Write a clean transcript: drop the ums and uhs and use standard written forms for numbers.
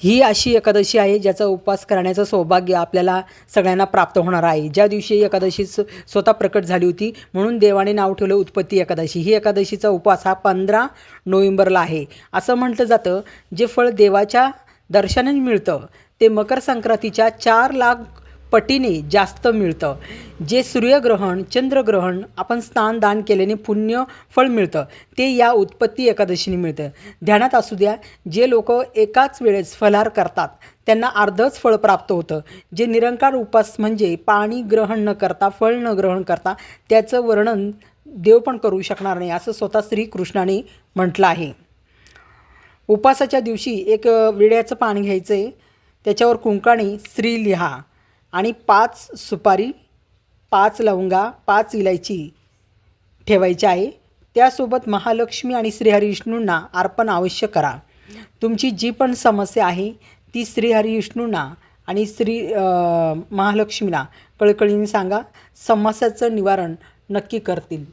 ही अशी एकादशी आहे ज्याचा उपवास करण्याचं सौभाग्य आपल्याला सगळ्यांना प्राप्त होणार आहे। ज्या दिवशी एकादशी स्वतः प्रकट झाली होती म्हणून देवाने नाव ठेवलं उत्पत्ती एकादशी। ही एकादशीचा उपवास हा 15 नोव्हेंबरला आहे। असं म्हटलं जातं जे फळ देवाच्या दर्शनाने मिळतं ते मकर संक्रांतीच्या 4 लाख पटीने जास्त मिळतं। जे सूर्यग्रहण चंद्रग्रहण आपण स्नान दान केल्याने पुण्य फळ मिळतं ते या उत्पत्ती एकादशीने मिळतं। ध्यानात असू द्या, जे लोक एकाच वेळेस फलाहार करतात त्यांना अर्धच फळ प्राप्त होतं। जे निरंकार उपवास म्हणजे पाणी ग्रहण न करता फळ न ग्रहण करता त्याचं वर्णन देव पण करू शकणार नाही असं स्वतः श्रीकृष्णाने म्हटलं आहे। उपवासाच्या दिवशी एक विड्याचं पाणी घ्यायचं आहे, त्याच्यावर कुंकाने श्री लिहा आणि 5 सुपारी 5 लवंगा 5 इलायची ठेवायची आहे। त्यासोबत महालक्ष्मी आणि श्रीहरिविष्णूंना अर्पण अवश्य करा। तुमची जी पण समस्या आहे ती श्रीहरिविष्णूंना आणि महालक्ष्मीला कळकळीने सांगा, समस्याचं निवारण नक्की करतील।